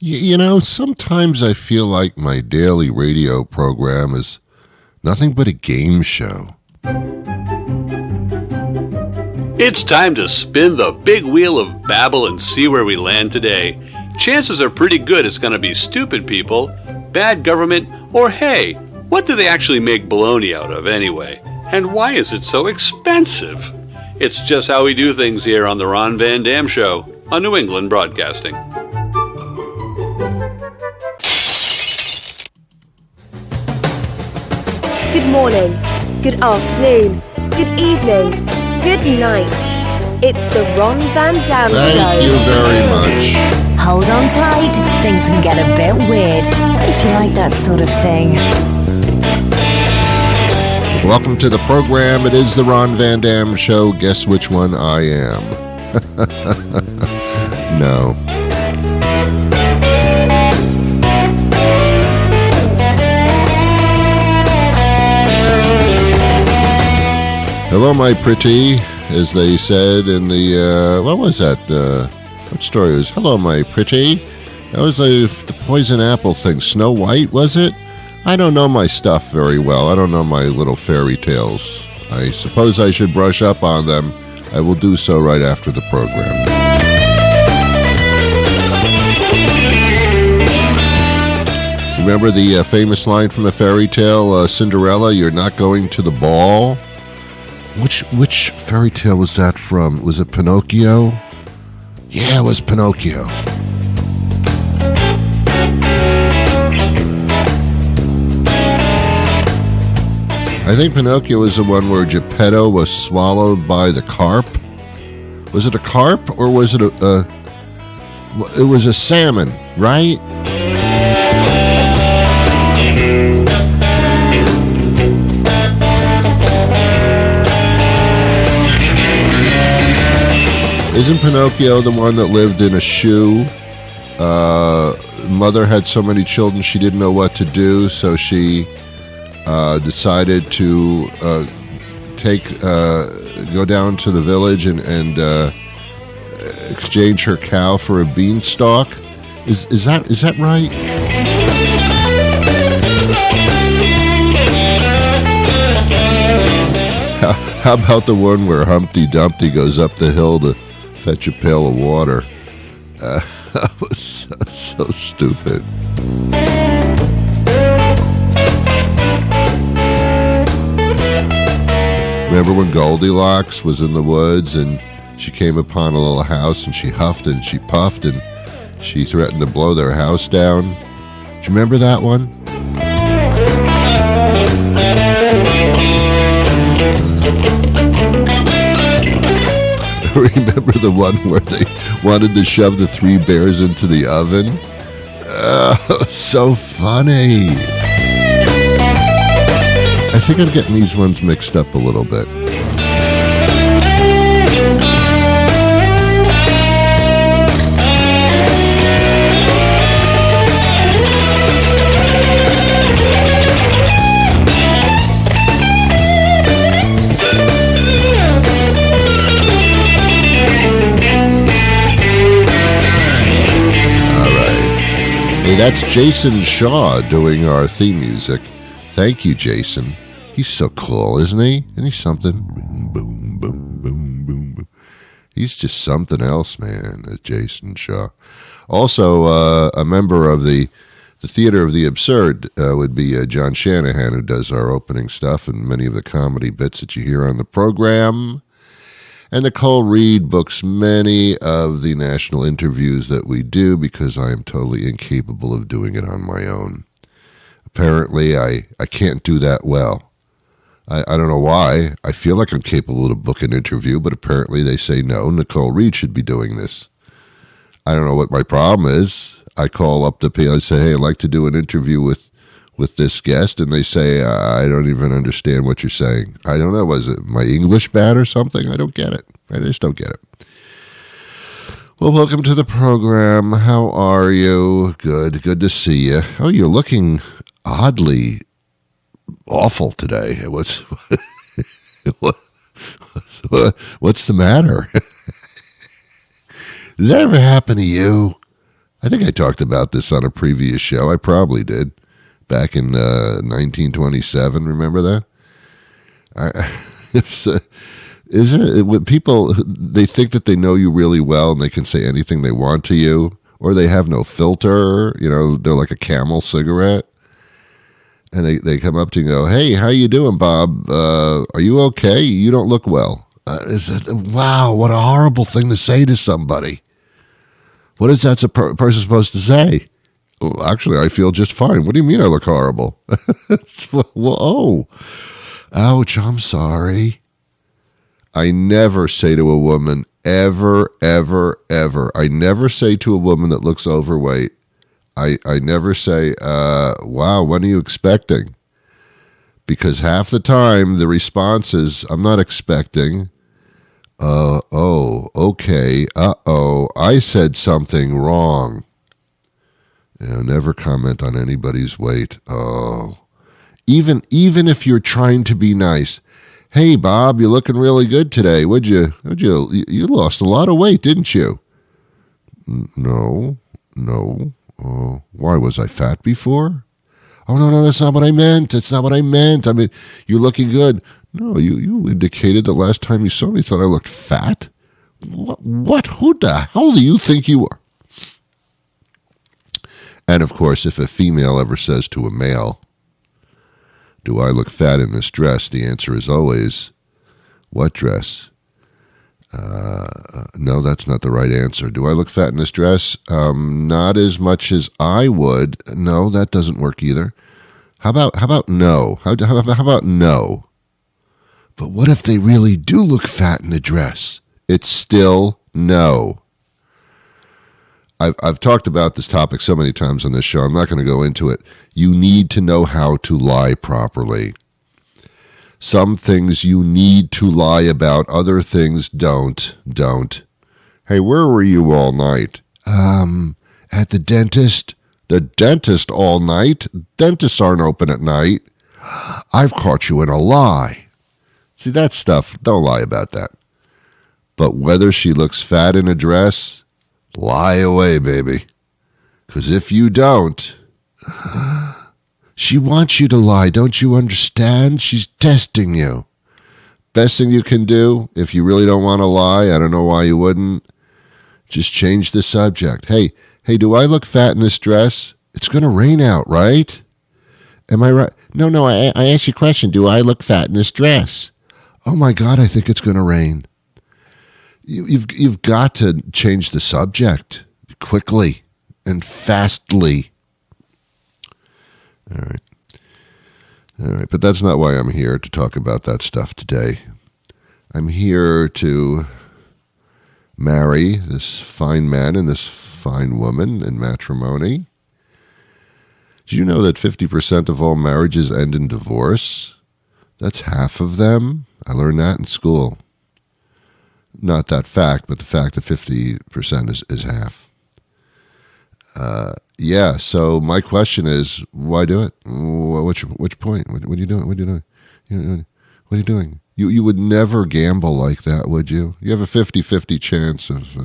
Sometimes I feel like my daily radio program is nothing but a game show. It's time to spin the big wheel of Babel and see where we land today. Chances are pretty good it's going to be stupid people, bad government, or hey, what do they actually make bologna out of anyway? And why is it so expensive? It's just how we do things here on the Ron Van Dam Show on New England Broadcasting. Good morning, good afternoon, good evening, good night. It's the Ron Van Dam Show. Thank you very much. Hold on tight, things can get a bit weird, if you like that sort of thing. Welcome to the program. It is the Ron Van Dam Show. Guess which one I am? No. Hello, my pretty, as they said in the, what was that? What story was? Hello, my pretty. That was the poison apple thing. Snow White, was it? I don't know my stuff very well. I don't know my little fairy tales. I suppose I should brush up on them. I will do so right after the program. Remember the famous line from the fairy tale, Cinderella, you're not going to the ball? Which fairy tale was that from? Was it Pinocchio? Yeah, it was Pinocchio. I think Pinocchio was the one where Geppetto was swallowed by the carp. Was it a carp or was it it was a salmon, right? Isn't Pinocchio the one that lived in a shoe? Mother had so many children she didn't know what to do, so she decided to go down to the village and exchange her cow for a beanstalk. Is that right? How about the one where Humpty Dumpty goes up the hill to fetch a pail of water? That was so stupid. Remember when Goldilocks was in the woods and she came upon a little house and she huffed and she puffed and she threatened to blow their house down? Do you remember that one? Remember the one where they wanted to shove the three bears into the oven? Oh, so funny. I think I'm getting these ones mixed up a little bit. Hey, that's Jason Shaw doing our theme music. Thank you, Jason. He's so cool, isn't he? Isn't he something? Boom, boom, boom, boom, boom, boom. He's just something else, man, Jason Shaw. Also, a member of the Theater of the Absurd would be John Shanahan, who does our opening stuff and many of the comedy bits that you hear on the program. And Nicole Reed books many of the national interviews that we do because I am totally incapable of doing it on my own. Apparently, I can't do that well. I don't know why. I feel like I'm capable to book an interview, but apparently they say, no, Nicole Reed should be doing this. I don't know what my problem is. I call up the people, I say, hey, I'd like to do an interview with this guest, and they say, I don't even understand what you're saying. I don't know, was it my English bad or something? I don't get it. I just don't get it. Well, welcome to the program. How are you? Good to see you. Oh, you're looking oddly awful today. What's the matter? Did that ever happen to you? I think I talked about this on a previous show. I probably did. Back in 1927, remember that? Isn't it when people, they think that they know you really well and they can say anything they want to you, or they have no filter, they're like a Camel cigarette. And they come up to you and go, "Hey, how you doing, Bob? Are you okay? You don't look well." Wow, what a horrible thing to say to somebody. What is that person supposed to say? Well, actually, I feel just fine. What do you mean I look horrible? Well, ouch, I'm sorry. I never say to a woman, ever, ever, ever. I never say to a woman that looks overweight, I never say, wow, when are you expecting? Because half the time the response is, I'm not expecting. Oh, okay, I said something wrong. Never comment on anybody's weight. Oh, even if you're trying to be nice. Hey, Bob, you're looking really good today. You lost a lot of weight, didn't you? No. Oh, why, was I fat before? Oh, no, that's not what I meant. That's not what I meant. I mean, you're looking good. No, you indicated the last time you saw me, you thought I looked fat. What? Who the hell do you think you are? And, of course, if a female ever says to a male, "Do I look fat in this dress?" the answer is always, "What dress?" No, that's not the right answer. "Do I look fat in this dress?" Not as much as I would. No, that doesn't work either. How about no? How about no? But what if they really do look fat in the dress? It's still no. I've talked about this topic so many times on this show. I'm not going to go into it. You need to know how to lie properly. Some things you need to lie about. Other things don't. Hey, where were you all night? At the dentist. The dentist all night? Dentists aren't open at night. I've caught you in a lie. See, that stuff, don't lie about that. But whether she looks fat in a dress, lie away, baby. Because if you don't, she wants you to lie, don't you understand? She's testing you. Best thing you can do, if you really don't want to lie, I don't know why you wouldn't, just change the subject. Hey, do I look fat in this dress? It's going to rain out, right? Am I right? No, I asked you a question. Do I look fat in this dress? Oh, my God, I think it's going to rain. You've got to change the subject quickly and fastly. All right, but that's not why I'm here to talk about that stuff today. I'm here to marry this fine man and this fine woman in matrimony. Did you know that 50% of all marriages end in divorce? That's half of them. I learned that in school. Not that fact, but the fact that 50% is half. Yeah, so my question is, why do it? Which point? What are you doing? What are you doing? You would never gamble like that, would you? You have a 50-50 chance of...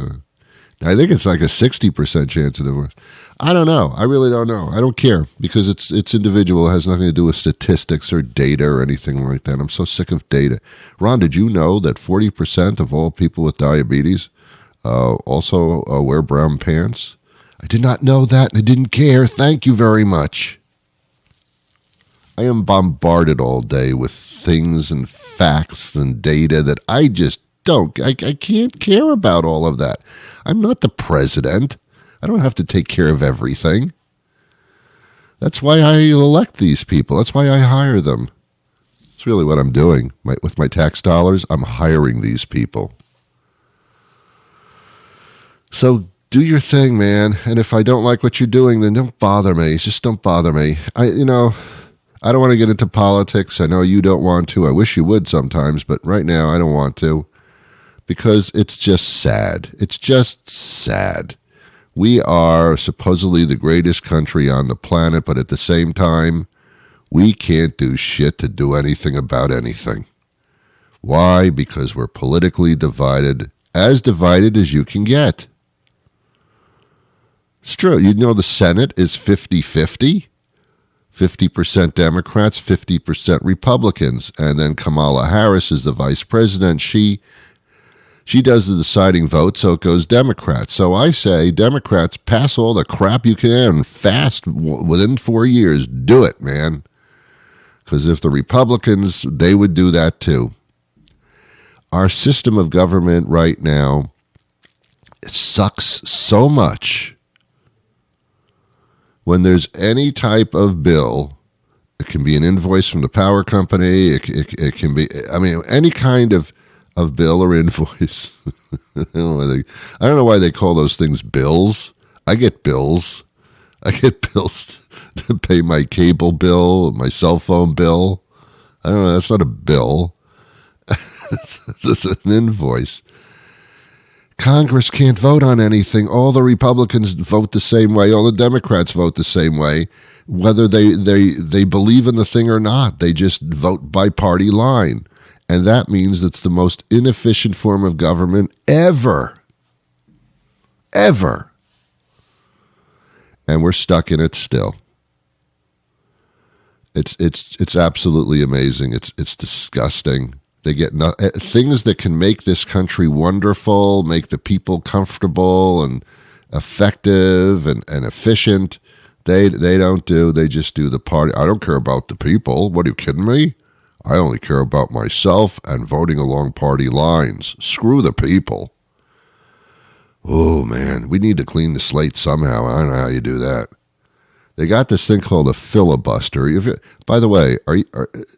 I think it's like a 60% chance of divorce. I don't know. I really don't know. I don't care because it's individual. It has nothing to do with statistics or data or anything like that. I'm so sick of data. Ron, did you know that 40% of all people with diabetes also wear brown pants? I did not know that, and I didn't care. Thank you very much. I am bombarded all day with things and facts and data that I just don't. I can't care about all of that. I'm not the president. I don't have to take care of everything. That's why I elect these people. That's why I hire them. It's really what I'm doing. With my tax dollars, I'm hiring these people. So do your thing, man. And if I don't like what you're doing, then don't bother me. Just don't bother me. I don't want to get into politics. I know you don't want to. I wish you would sometimes, but right now I don't want to. Because it's just sad. It's just sad. We are supposedly the greatest country on the planet, but at the same time, we can't do shit to do anything about anything. Why? Because we're politically divided as you can get. It's true. You know the Senate is 50-50. 50% Democrats, 50% Republicans. And then Kamala Harris is the vice president. She does the deciding vote, so it goes Democrats. So I say, Democrats, pass all the crap you can fast within 4 years. Do it, man. Because if the Republicans, they would do that too. Our system of government right now, it sucks so much. When there's any type of bill, it can be an invoice from the power company, it can be, any kind of bill or invoice. I don't know why they call those things bills. I get bills. I get bills to pay my cable bill, my cell phone bill. I don't know, that's not a bill. It's an invoice. Congress can't vote on anything. All the Republicans vote the same way. All the Democrats vote the same way, whether they believe in the thing or not. They just vote by party line. And that means it's the most inefficient form of government ever. Ever. And we're stuck in it still. It's absolutely amazing. It's disgusting. They get things that can make this country wonderful, make the people comfortable and effective and efficient. They don't do. They just do the party. I don't care about the people. What, are you kidding me? I only care about myself and voting along party lines. Screw the people. Oh, man. We need to clean the slate somehow. I don't know how you do that. They got this thing called a filibuster. By the way,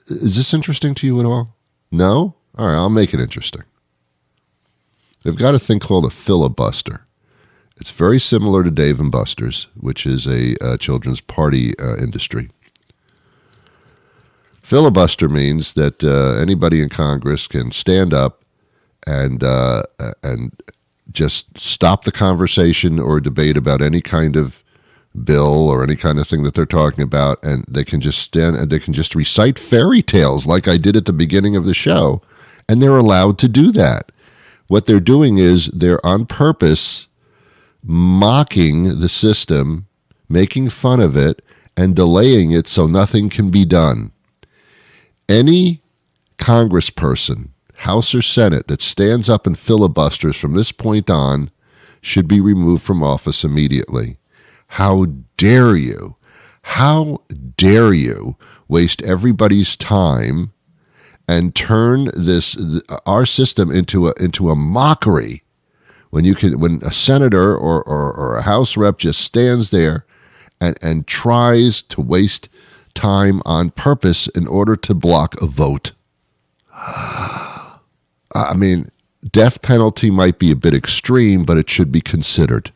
is this interesting to you at all? No? All right, I'll make it interesting. They've got a thing called a filibuster. It's very similar to Dave & Buster's, which is a children's party industry. Filibuster means that anybody in Congress can stand up and just stop the conversation or debate about any kind of bill or any kind of thing that they're talking about, and they can just stand and they can just recite fairy tales like I did at the beginning of the show, and they're allowed to do that. What they're doing is they're on purpose mocking the system, making fun of it, and delaying it so nothing can be done. Any congressperson, House or Senate, that stands up and filibusters from this point on should be removed from office immediately. How dare you? How dare you waste everybody's time and turn our system into a mockery when a senator or a House rep just stands there and tries to waste time on purpose in order to block a vote. I mean, death penalty might be a bit extreme, but it should be considered.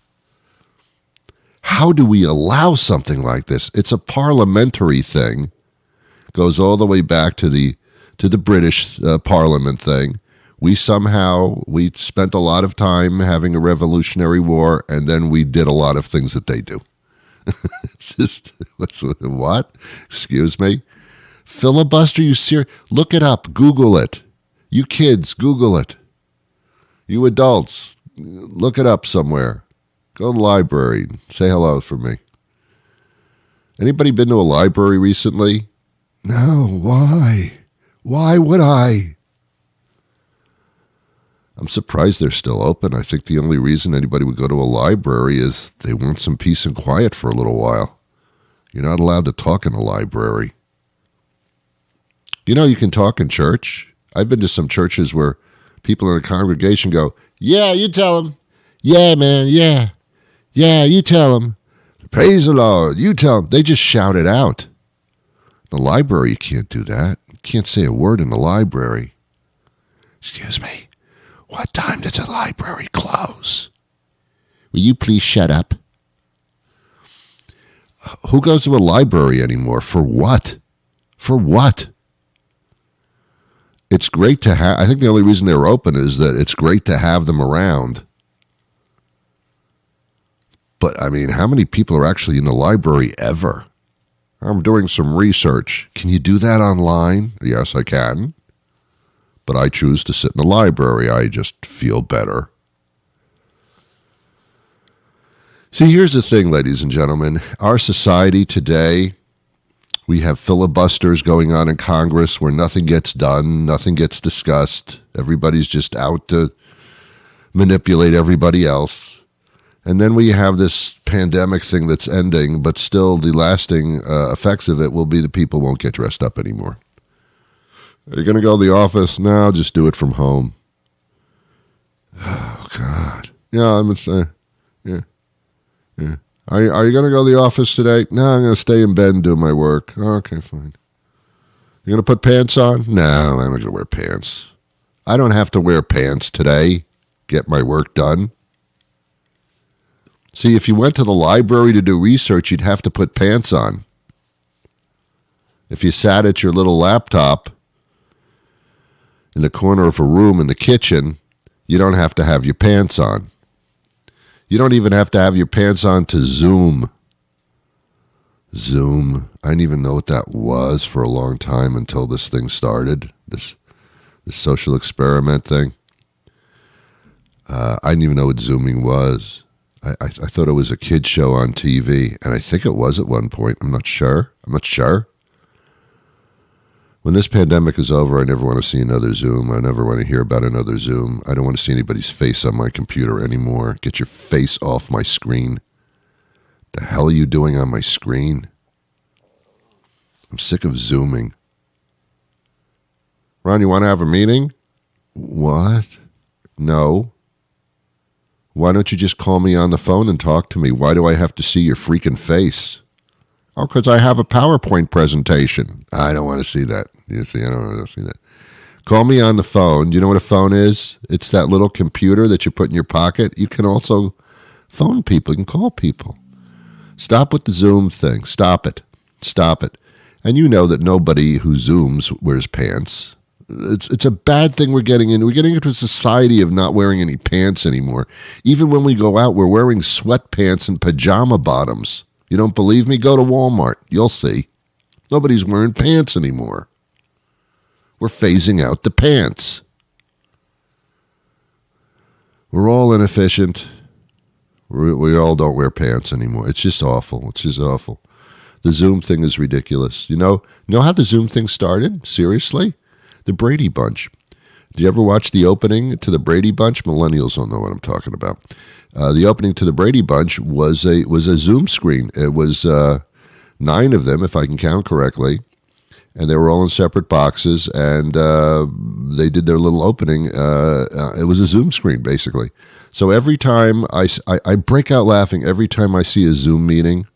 How do we allow something like this? It's a parliamentary thing. Goes all the way back to the British Parliament thing. We spent a lot of time having a revolutionary war, and then we did a lot of things that they do. It's just, what? Excuse me? Filibuster, you serious? Look it up. Google it. You kids, Google it. You adults, look it up somewhere. Go to the library. Say hello for me. Anybody been to a library recently? No. Why? Why would I? I'm surprised they're still open. I think the only reason anybody would go to a library is they want some peace and quiet for a little while. You're not allowed to talk in a library. You know, you can talk in church. I've been to some churches where people in a congregation go, yeah, you tell them. Yeah, man, yeah. Yeah, you tell them. Praise the Lord. You tell them. They just shout it out. In the library, you can't do that. You can't say a word in the library. Excuse me. What time does the library close? Will you please shut up? Who goes to a library anymore? For what? For what? It's great to have. I think the only reason they're open is that it's great to have them around. But, I mean, how many people are actually in the library ever? I'm doing some research. Can you do that online? Yes, I can. But I choose to sit in the library. I just feel better. See, here's the thing, ladies and gentlemen. Our society today, we have filibusters going on in Congress where nothing gets done, nothing gets discussed. Everybody's just out to manipulate everybody else. And then we have this pandemic thing that's ending, but still the lasting effects of it will be the people won't get dressed up anymore. Are you going to go to the office? No, just do it from home. Oh, God. Yeah, I'm going to say, yeah. Are you going to go to the office today? No, I'm going to stay in bed and do my work. Okay, fine. You going to put pants on? No, I'm not going to wear pants. I don't have to wear pants today. Get my work done. See, if you went to the library to do research, you'd have to put pants on. If you sat at your little laptop in the corner of a room in the kitchen, you don't have to have your pants on. You don't even have to have your pants on to Zoom. Zoom. I didn't even know what that was for a long time until this thing started, this social experiment thing. I didn't even know what Zooming was. I thought it was a kid show on TV, and I think it was at one point. I'm not sure. When this pandemic is over, I never want to see another Zoom. I never want to hear about another Zoom. I don't want to see anybody's face on my computer anymore. Get your face off my screen. The hell are you doing on my screen? I'm sick of Zooming. Ron, you want to have a meeting? What? No. Why don't you just call me on the phone and talk to me? Why do I have to see your freaking face? Oh, because I have a PowerPoint presentation. I don't want to see that. You see, I don't want to see that. Call me on the phone. You know what a phone is? It's that little computer that you put in your pocket. You can also phone people. You can call people. Stop with the Zoom thing. Stop it. And you know that nobody who Zooms wears pants. It's a bad thing we're getting into. We're getting into a society of not wearing any pants anymore. Even when we go out, we're wearing sweatpants and pajama bottoms. You don't believe me? Go to Walmart. You'll see. Nobody's wearing pants anymore. We're phasing out the pants. We're all inefficient. We all don't wear pants anymore. It's just awful. The Zoom thing is ridiculous. You know how the Zoom thing started? Seriously? The Brady Bunch. Did you ever watch the opening to the Brady Bunch? Millennials don't know what I'm talking about. The opening to the Brady Bunch was a Zoom screen. It was 9 of them, if I can count correctly, and they were all in separate boxes, and they did their little opening. It was a Zoom screen, basically. So every time I break out laughing every time I see a Zoom meeting,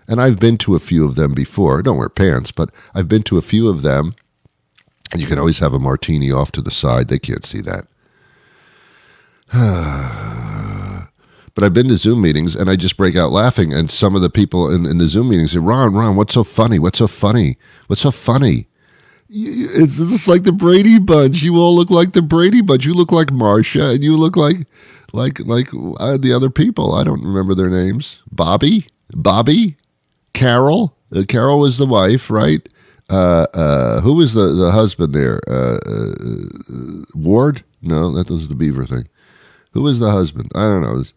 and I've been to a few of them before. I don't wear pants, but I've been to a few of them, and you can always have a martini off to the side. They can't see that. But I've been to Zoom meetings, and I just break out laughing, and some of the people in the Zoom meetings say, Ron, what's so funny? What's so funny? It's just like the Brady Bunch. You all look like the Brady Bunch. You look like Marcia, and you look like the other people. I don't remember their names. Bobby, Carol. Carol was the wife, right? Who was the husband there? Ward? No, that was the Beaver thing. Who was the husband? I don't know. It was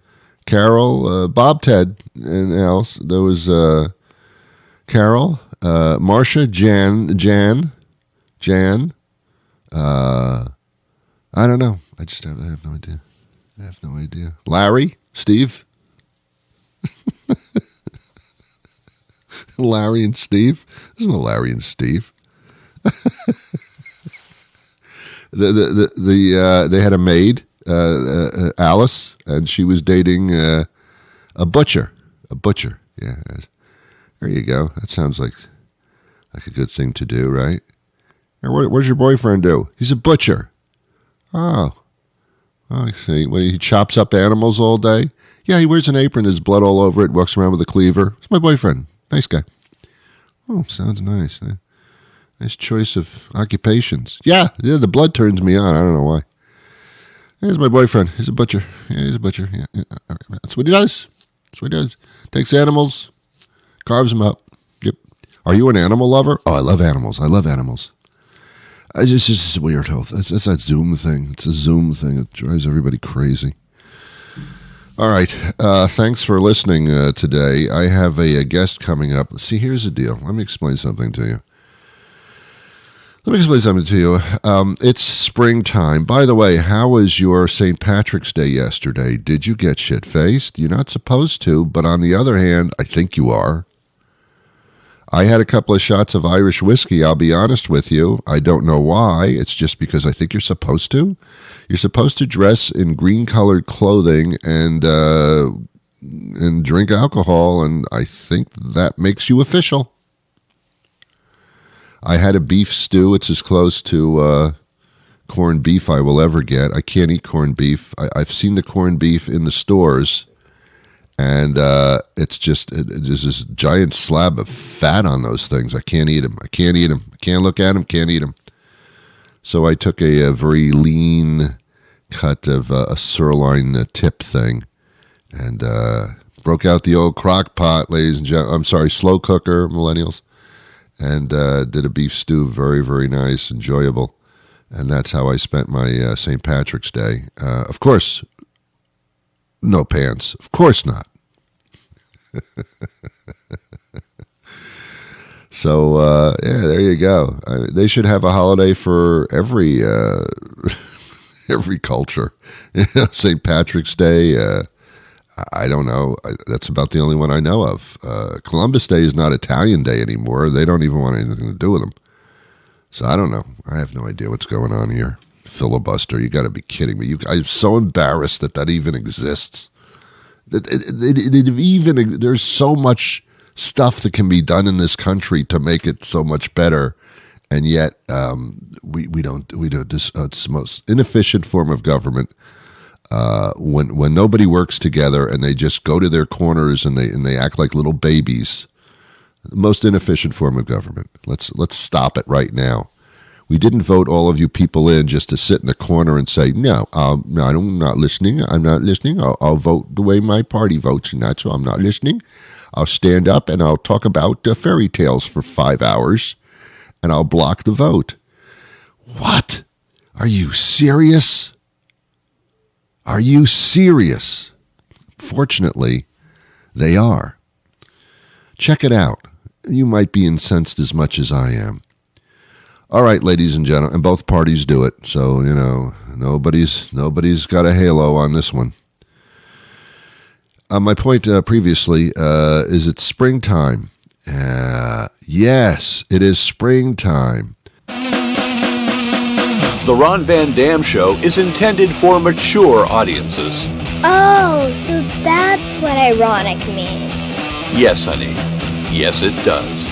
Carol, Bob, Ted, and else. There was Carol, Marcia, Jan. I don't know. I have no idea. Larry, Steve. Larry and Steve. There's no Larry and Steve. They had a maid, Alice, and she was dating a butcher. Yeah, there you go. That sounds like a good thing to do, right? What does your boyfriend do? He's a butcher. Oh, I see. Well, he chops up animals all day. Yeah, he wears an apron. There's blood all over it. Walks around with a cleaver. It's my boyfriend. Nice guy. Oh, sounds nice. Nice choice of occupations. Yeah, the blood turns me on. I don't know why. Here's my boyfriend. He's a butcher. Yeah, he's a butcher. Yeah. That's what he does. Takes animals, carves them up. Yep. Are you an animal lover? Oh, I love animals. It's just weird health. It's that Zoom thing. It's a Zoom thing. It drives everybody crazy. All right. Thanks for listening today. I have a guest coming up. See, here's the deal. Let me explain something to you. It's springtime. By the way, how was your St. Patrick's Day yesterday? Did you get shit-faced? You're not supposed to, but on the other hand, I think you are. I had a couple of shots of Irish whiskey, I'll be honest with you. I don't know why. It's just because I think you're supposed to. You're supposed to dress in green-colored clothing and drink alcohol, and I think that makes you official. I had a beef stew. It's as close to corned beef I will ever get. I can't eat corned beef. I've seen the corned beef in the stores, and it's just there's this giant slab of fat on those things. I can't eat them. I can't look at them. Can't eat them. So I took a very lean cut of a sirloin tip thing, and broke out the old crock pot, ladies and gentlemen. I'm sorry, slow cooker, millennials, and did a beef stew. Very, very nice, enjoyable. And that's how I spent my St. Patrick's Day. Of course, no pants. Of course not. So, yeah, there you go. They should have a holiday for every every culture. St. Patrick's Day, I don't know. That's about the only one I know of. Columbus Day is not Italian Day anymore. They don't even want anything to do with them. So I don't know. I have no idea what's going on here. Filibuster, you got to be kidding me. I'm so embarrassed that even exists. There's so much stuff that can be done in this country to make it so much better, and yet we don't. It's the most inefficient form of government. When nobody works together and they just go to their corners and they act like little babies. The most inefficient form of government. Let's stop it right now. We didn't vote all of you people in just to sit in the corner and say, no, I'm not listening. I'm not listening. I'll vote the way my party votes, and that's why I'm not listening. I'll stand up and I'll talk about fairy tales for 5 hours, and I'll block the vote. What? Are you serious? Are you serious? Fortunately, they are. Check it out. You might be incensed as much as I am. All right, ladies and gentlemen, and both parties do it. So, nobody's got a halo on this one. My point previously is it's springtime. Yes, it is springtime. The Ron Van Dam Show is intended for mature audiences. Oh, so that's what ironic means. Yes, honey. Yes, it does.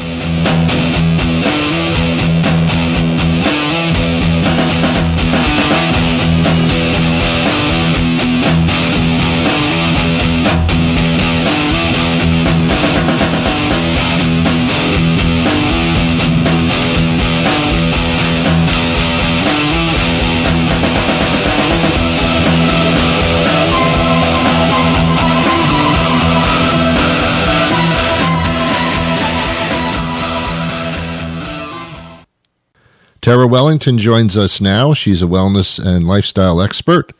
Terra Wellington joins us now. She's a wellness and lifestyle expert,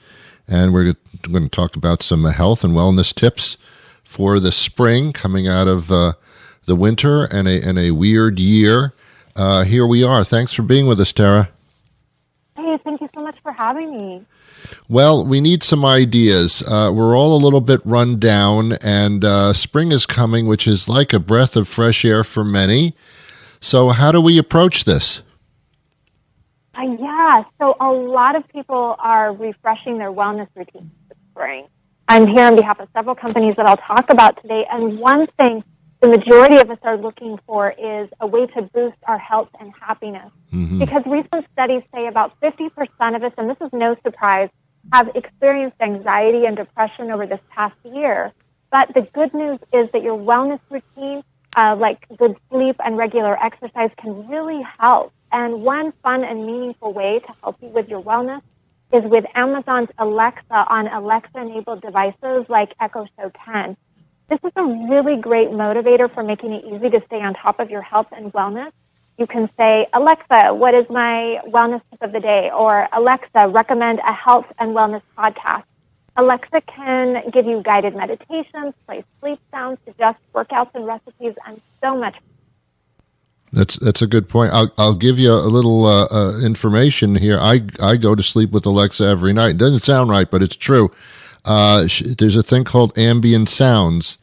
and we're going to talk about some health and wellness tips for the spring coming out of the winter and a weird year. Here we are. Thanks for being with us, Terra. Hey, thank you so much for having me. Well, we need some ideas. We're all a little bit run down, and spring is coming, which is like a breath of fresh air for many. So how do we approach this? Yeah, so a lot of people are refreshing their wellness routines this spring. I'm here on behalf of several companies that I'll talk about today, and one thing the majority of us are looking for is a way to boost our health and happiness. Mm-hmm. Because recent studies say about 50% of us, and this is no surprise, have experienced anxiety and depression over this past year. But the good news is that your wellness routine, like good sleep and regular exercise, can really help. And one fun and meaningful way to help you with your wellness is with Amazon's Alexa on Alexa-enabled devices like Echo Show 10. This is a really great motivator for making it easy to stay on top of your health and wellness. You can say, Alexa, what is my wellness tip of the day? Or Alexa, recommend a health and wellness podcast. Alexa can give you guided meditations, play sleep sounds, suggest workouts and recipes, and so much. That's a good point. I'll give you a little information here. I go to sleep with Alexa every night. It doesn't sound right, but it's true. There's a thing called ambient sounds,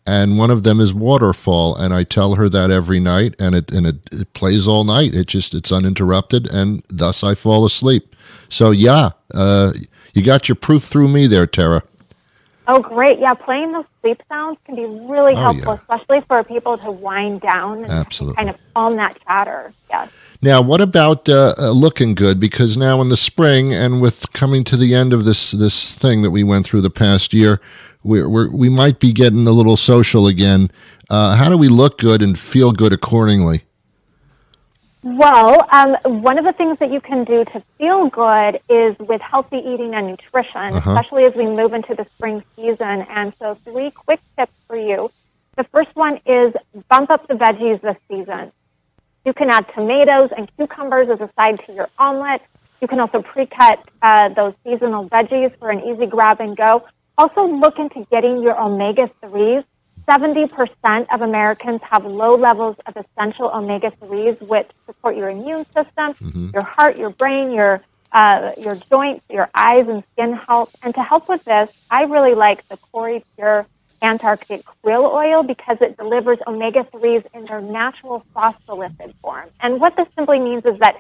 and one of them is waterfall, and I tell her that every night, and it plays all night. It's uninterrupted, and thus I fall asleep. So yeah, you got your proof through me there, Terra. Oh, great. Yeah, playing those sleep sounds can be really helpful, especially for people to wind down and kind of calm that chatter. Yes. Now, what about looking good? Because now in the spring, and with coming to the end of this thing that we went through the past year, we might be getting a little social again. How do we look good and feel good accordingly? Well, one of the things that you can do to feel good is with healthy eating and nutrition, especially as we move into the spring season. And so 3 quick tips for you. The first one is bump up the veggies this season. You can add tomatoes and cucumbers as a side to your omelet. You can also pre-cut those seasonal veggies for an easy grab and go. Also look into getting your omega-3s. 70% of Americans have low levels of essential omega-3s, which support your immune system, your heart, your brain, your joints, your eyes and skin health. And to help with this, I really like the Cori Pure Antarctic krill oil because it delivers omega-3s in their natural phospholipid form. And what this simply means is that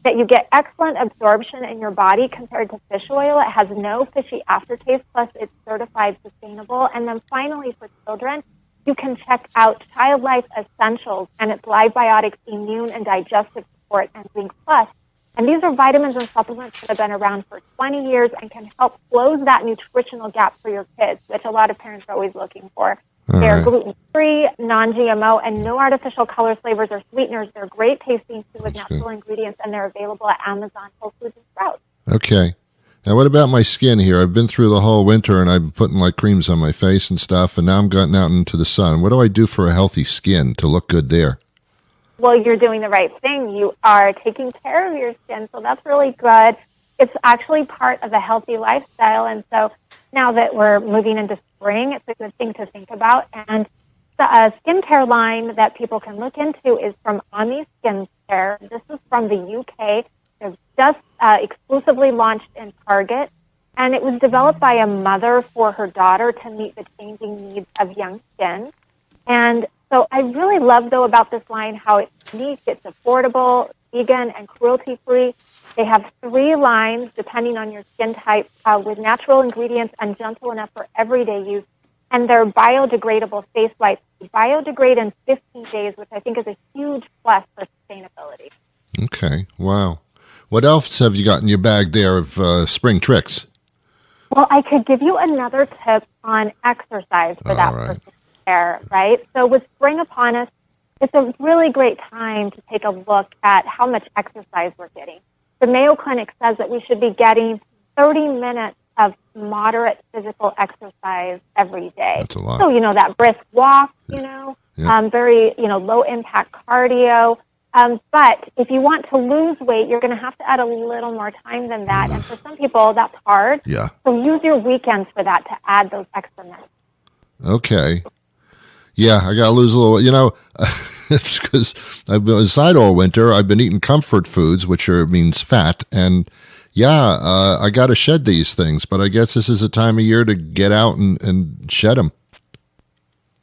you get excellent absorption in your body compared to fish oil. It has no fishy aftertaste, plus it's certified sustainable. And then finally, for children, you can check out Child Life Essentials and its Live Biotics Immune and Digestive Support and Zinc Plus. And these are vitamins and supplements that have been around for 20 years and can help close that nutritional gap for your kids, which a lot of parents are always looking for. They're gluten-free, non-GMO, and no artificial colors, flavors, or sweeteners. They're great tasting too with natural ingredients, and they're available at Amazon, Whole Foods, and Sprouts. Okay. Now, what about my skin here? I've been through the whole winter, and I've been putting like creams on my face and stuff, and now I'm getting out into the sun. What do I do for a healthy skin to look good there? Well, you're doing the right thing. You are taking care of your skin, so that's really good. It's actually part of a healthy lifestyle, and so now that we're moving into spring, it's a good thing to think about. And the skincare line that people can look into is from Omni Skincare. This is from the UK. They've just exclusively launched in Target, and it was developed by a mother for her daughter to meet the changing needs of young skin. And so I really love, though, about this line how it's unique, it's affordable, vegan, and cruelty-free. They have 3 lines, depending on your skin type, with natural ingredients and gentle enough for everyday use. And they're biodegradable face wipes. They biodegrade in 15 days, which I think is a huge plus for sustainability. Okay, wow. What else have you got in your bag there of spring tricks? Well, I could give you another tip on exercise for that person's hair, right? So with spring upon us, it's a really great time to take a look at how much exercise we're getting. The Mayo Clinic says that we should be getting 30 minutes of moderate physical exercise every day. That's a lot. So, that brisk walk, very, low-impact cardio. But if you want to lose weight, you're going to have to add a little more time than that. And for some people, that's hard. Yeah. So use your weekends for that to add those extra minutes. Okay. Yeah, I got to lose a little, it's because aside all winter, I've been eating comfort foods, which means fat. And I got to shed these things, but I guess this is a time of year to get out and shed them.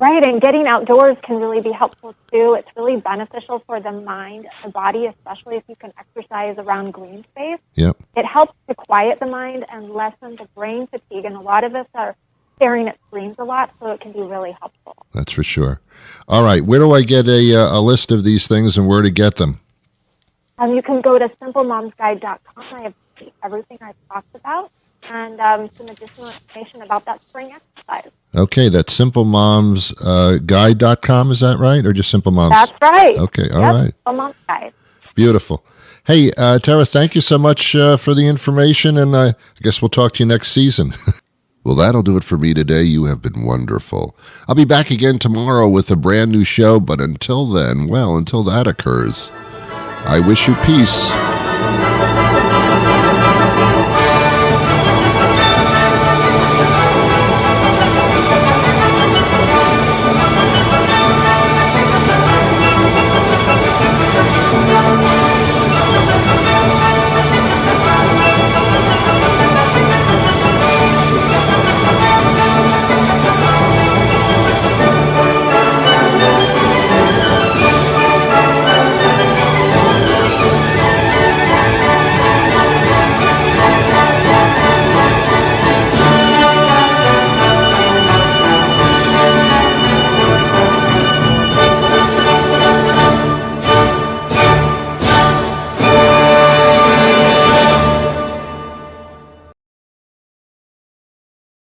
Right, and getting outdoors can really be helpful too. It's really beneficial for the mind and the body, especially if you can exercise around green space. Yep. It helps to quiet the mind and lessen the brain fatigue, and a lot of us are staring at screens a lot, so it can be really helpful. That's for sure. All right, where do I get a list of these things and where to get them? You can go to simplemomsguide.com. I have everything I've talked about and some additional information about that spring exercise. Okay, that's simplemomsguide.com, is that right? Or just Simple Moms? That's right. Okay, all right. Simple Moms Guide. Beautiful. Hey, Terra, thank you so much for the information, and I guess we'll talk to you next season. Well, that'll do it for me today. You have been wonderful. I'll be back again tomorrow with a brand new show, but until then, until that occurs, I wish you peace.